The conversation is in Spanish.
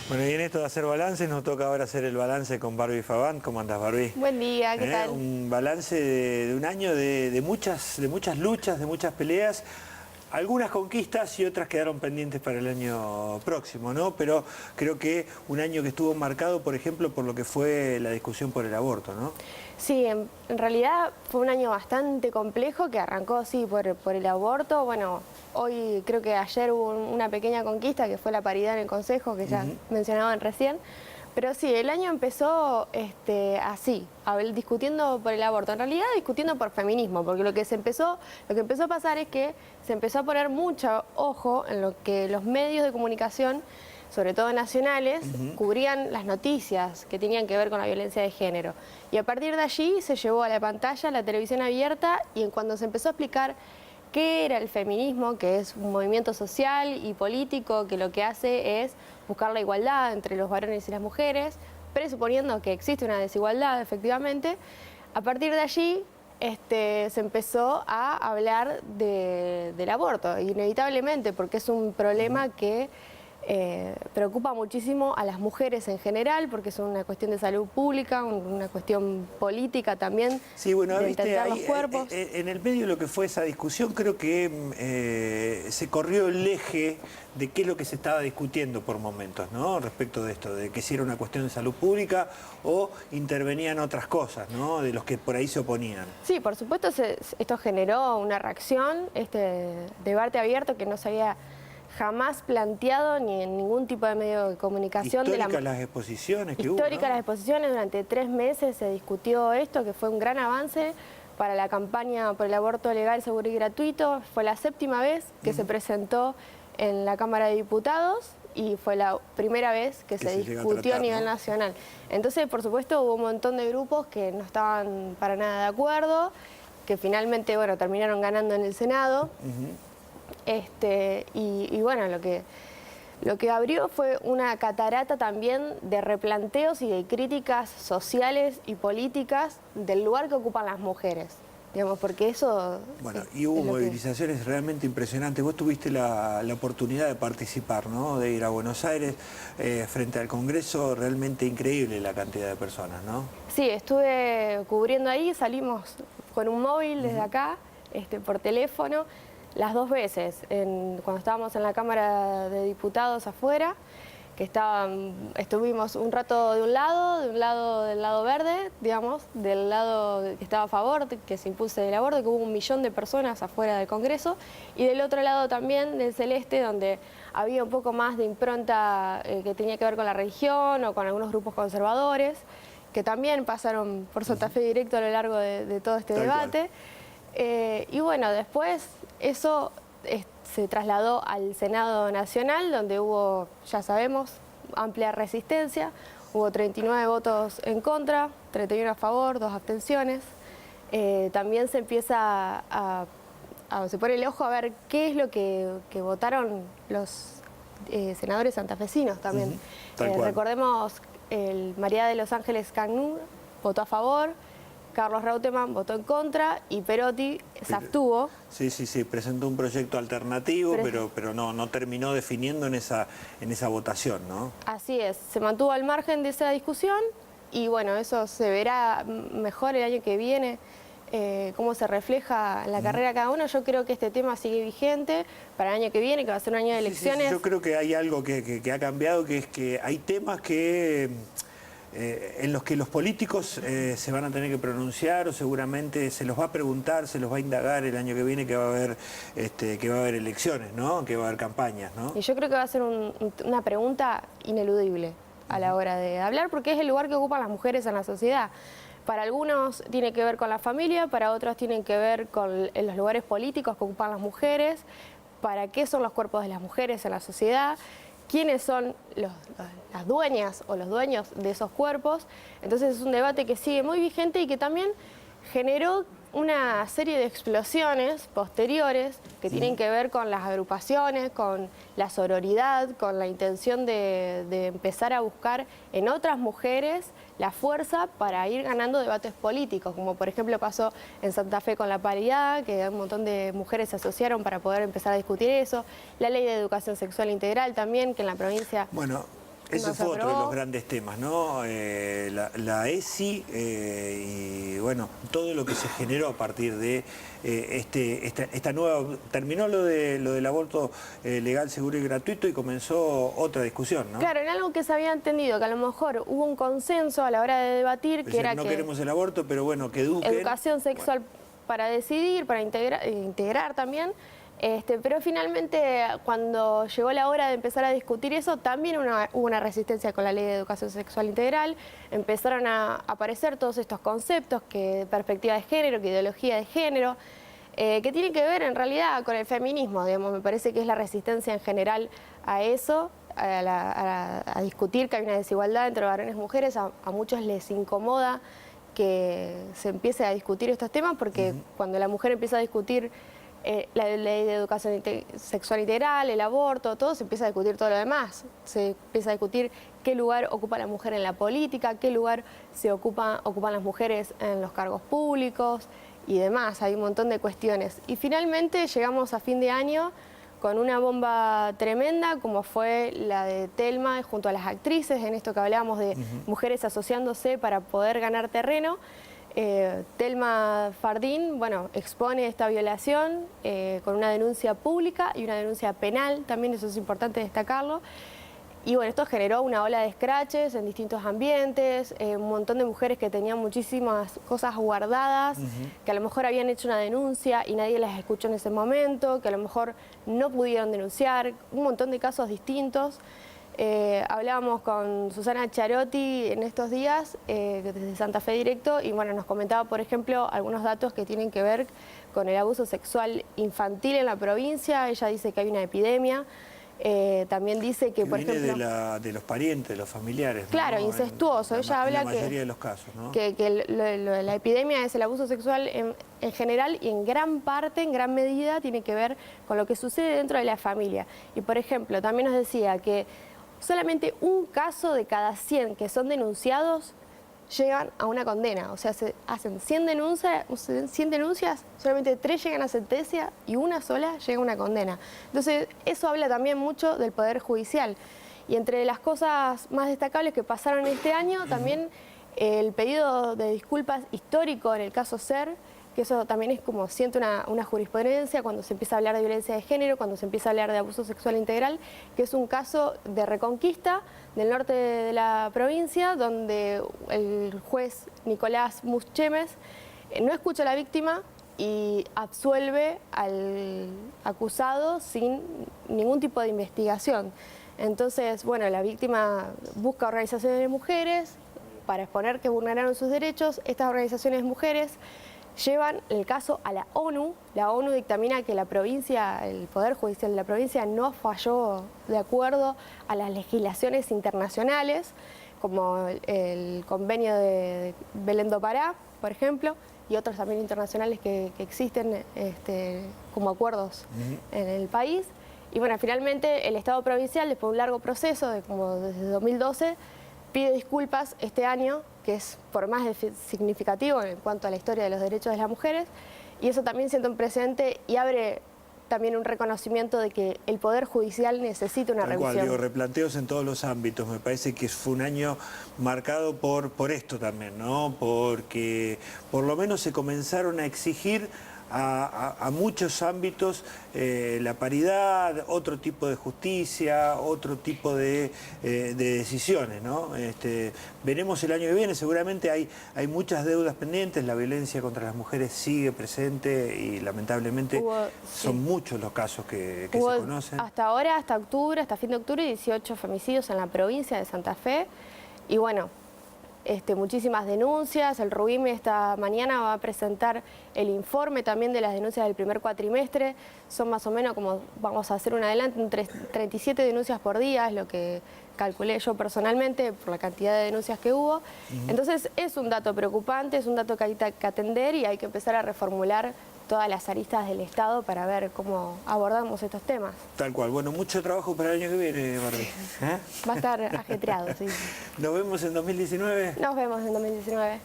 Bueno, y en esto de hacer balances, nos toca ahora hacer el balance con Barbie Favant. ¿Cómo andas, Barbie? Buen día, ¿qué tal? Un balance de un año de muchas luchas, de muchas peleas. Algunas conquistas y otras quedaron pendientes para el año próximo, ¿no? Pero creo que un año que estuvo marcado, por ejemplo, por lo que fue la discusión por el aborto, ¿no? Sí, en realidad fue un año bastante complejo que arrancó, sí, por el aborto. Bueno, hoy creo que ayer hubo una pequeña conquista que fue la paridad en el Consejo, que ya mencionaban recién. Pero sí, el año empezó así, discutiendo por el aborto, en realidad discutiendo por feminismo, porque lo que empezó a pasar es que se empezó a poner mucho ojo en lo que los medios de comunicación, sobre todo nacionales, cubrían las noticias que tenían que ver con la violencia de género. Y a partir de allí se llevó a la pantalla la televisión abierta y cuando se empezó a explicar qué era el feminismo, que es un movimiento social y político que lo que hace es buscar la igualdad entre los varones y las mujeres, presuponiendo que existe una desigualdad efectivamente, a partir de allí se empezó a hablar del aborto, inevitablemente, porque es un problema que preocupa muchísimo a las mujeres en general, porque es una cuestión de salud pública, una cuestión política también, sí, bueno, de viste, intentar ahí, los cuerpos. en el medio de lo que fue esa discusión, creo que se corrió el eje de qué es lo que se estaba discutiendo por momentos, ¿no? Respecto de esto, de que si era una cuestión de salud pública o intervenían otras cosas, ¿no? De los que por ahí se oponían. Sí, por supuesto, esto generó una reacción, este debate abierto que no se había jamás planteado ni en ningún tipo de medio de comunicación. Históricas las exposiciones que hubo, históricas ¿no? las exposiciones, durante 3 meses se discutió esto, que fue un gran avance para la campaña por el aborto legal, seguro y gratuito. Fue la 7ª vez que se presentó en la Cámara de Diputados y fue la primera vez que se discutió a nivel nacional. Entonces, por supuesto, hubo un montón de grupos que no estaban para nada de acuerdo, que finalmente, bueno, terminaron ganando en el Senado. Y bueno, lo que abrió fue una catarata también de replanteos y de críticas sociales y políticas del lugar que ocupan las mujeres, digamos, porque eso... Bueno, y hubo movilizaciones realmente impresionantes. Vos tuviste la oportunidad de participar, ¿no? De ir a Buenos Aires frente al Congreso, realmente increíble la cantidad de personas, ¿no? Sí, estuve cubriendo ahí, salimos con un móvil desde acá, por teléfono, las 2 veces, cuando estábamos en la Cámara de Diputados afuera, que estuvimos un rato del lado verde, digamos, del lado que estaba a favor, que se impulse el aborto, que hubo 1 millón de personas afuera del Congreso, y del otro lado también, del celeste, donde había un poco más de impronta que tenía que ver con la religión o con algunos grupos conservadores, que también pasaron por Santa Fe directo a lo largo de todo este debate. Y bueno, después eso se trasladó al Senado Nacional, donde hubo, ya sabemos, amplia resistencia. Hubo 39 votos en contra, 31 a favor, 2 abstenciones. También se empieza se pone el ojo a ver qué es lo que votaron los senadores santafesinos también. Recordemos, María de los Ángeles Cagnú votó a favor, Carlos Reutemann votó en contra y Perotti se abstuvo. Sí, presentó un proyecto alternativo, pero no terminó definiendo en esa votación, ¿no? Así es, se mantuvo al margen de esa discusión y bueno, eso se verá mejor el año que viene, cómo se refleja en la carrera de cada uno. Yo creo que este tema sigue vigente para el año que viene, que va a ser un año de elecciones. Sí, yo creo que hay algo que ha cambiado, que es que hay temas que... en los que los políticos se van a tener que pronunciar o seguramente se los va a preguntar, se los va a indagar el año que viene que va a haber elecciones, ¿no? Que va a haber campañas, ¿no? Y yo creo que va a ser una pregunta ineludible a la hora de hablar, porque es el lugar que ocupan las mujeres en la sociedad. Para algunos tiene que ver con la familia, para otros tienen que ver con los lugares políticos que ocupan las mujeres, para qué son los cuerpos de las mujeres en la sociedad, quiénes son las dueñas o los dueños de esos cuerpos. Entonces es un debate que sigue muy vigente y que también generó una serie de explosiones posteriores que tienen que ver con las agrupaciones, con la sororidad, con la intención de empezar a buscar en otras mujeres la fuerza para ir ganando debates políticos, como por ejemplo pasó en Santa Fe con la paridad, que un montón de mujeres se asociaron para poder empezar a discutir eso, la ley de educación sexual integral también, que en la provincia... Bueno, Ese no se fue otro de aprobó. los grandes temas, ¿no? La ESI y bueno, todo lo que se generó a partir de esta nueva... Terminó lo del aborto legal, seguro y gratuito y comenzó otra discusión, ¿no? Claro, en algo que se había entendido, que a lo mejor hubo un consenso a la hora de debatir, que era no que queremos el aborto, pero bueno, que eduquen. educación sexual para decidir, para integrar también. Pero finalmente, cuando llegó la hora de empezar a discutir eso, también hubo una resistencia con la Ley de Educación Sexual Integral. Empezaron a aparecer todos estos conceptos, que perspectiva de género, que ideología de género, que tienen que ver en realidad con el feminismo, digamos. Me parece que es la resistencia en general a eso, a discutir que hay una desigualdad entre varones y mujeres. A muchos les incomoda que se empiece a discutir estos temas, porque cuando la mujer empieza a discutir la ley de educación sexual integral, el aborto, todo, se empieza a discutir todo lo demás. Se empieza a discutir qué lugar ocupa la mujer en la política, qué lugar ocupan las mujeres en los cargos públicos y demás. Hay un montón de cuestiones. Y finalmente llegamos a fin de año con una bomba tremenda, como fue la de Telma junto a las actrices, en esto que hablábamos de mujeres asociándose para poder ganar terreno. Telma Fardín, bueno, expone esta violación con una denuncia pública y una denuncia penal, también eso es importante destacarlo. Y bueno, esto generó una ola de escraches en distintos ambientes, un montón de mujeres que tenían muchísimas cosas guardadas, que a lo mejor habían hecho una denuncia y nadie las escuchó en ese momento, que a lo mejor no pudieron denunciar, un montón de casos distintos. Hablábamos con Susana Charotti en estos días, desde Santa Fe Directo, y bueno, nos comentaba, por ejemplo, algunos datos que tienen que ver con el abuso sexual infantil en la provincia. Ella dice que hay una epidemia. También dice que, por ejemplo, de los parientes, de los familiares, ¿no? Claro, incestuoso. Ella habla en la mayoría de los casos, ¿no? que la epidemia es el abuso sexual en general, y en gran parte, en gran medida, tiene que ver con lo que sucede dentro de la familia. Y por ejemplo, también nos decía que solamente un caso de cada 100 que son denunciados llegan a una condena. O sea, se hacen 100 denuncias, solamente 3 llegan a sentencia y una sola llega a una condena. Entonces, eso habla también mucho del Poder Judicial. Y entre las cosas más destacables que pasaron este año, también el pedido de disculpas histórico en el caso SER, que eso también es como siento una jurisprudencia cuando se empieza a hablar de violencia de género, cuando se empieza a hablar de abuso sexual integral, que es un caso de Reconquista del norte de la provincia, donde el juez Nicolás Muschemes no escucha a la víctima y absuelve al acusado sin ningún tipo de investigación. Entonces, bueno, la víctima busca organizaciones de mujeres para exponer que vulneraron sus derechos. Estas organizaciones de mujeres llevan el caso a la ONU. La ONU dictamina que la provincia, el Poder Judicial de la provincia no falló de acuerdo a las legislaciones internacionales, como el convenio de Belén do Pará, por ejemplo, y otros también internacionales que existen como acuerdos en el país. Y bueno, finalmente el Estado provincial, después de un largo proceso, desde 2012, pide disculpas este año, que es por más significativo en cuanto a la historia de los derechos de las mujeres, y eso también sienta un precedente y abre también un reconocimiento de que el Poder Judicial necesita una revisión. Tal cual, replanteos en todos los ámbitos. Me parece que fue un año marcado por esto también, ¿no? Porque por lo menos se comenzaron a exigir a muchos ámbitos la paridad, otro tipo de justicia, otro tipo de decisiones, ¿no? Veremos el año que viene, seguramente hay muchas deudas pendientes, la violencia contra las mujeres sigue presente y lamentablemente son muchos los casos que se conocen. Hasta ahora, hasta octubre, hasta fin de octubre, 18 femicidios en la provincia de Santa Fe, y bueno, muchísimas denuncias. El RUIME esta mañana va a presentar el informe también de las denuncias del primer cuatrimestre. Son más o menos, como vamos a hacer un adelanto, entre 37 denuncias por día, es lo que calculé yo personalmente por la cantidad de denuncias que hubo. Entonces es un dato preocupante, es un dato que hay que atender y hay que empezar a reformular todas las aristas del Estado para ver cómo abordamos estos temas. Tal cual. Bueno, mucho trabajo para el año que viene, Barbie. Va a estar ajetreado, sí. ¿Nos vemos en 2019? Nos vemos en 2019.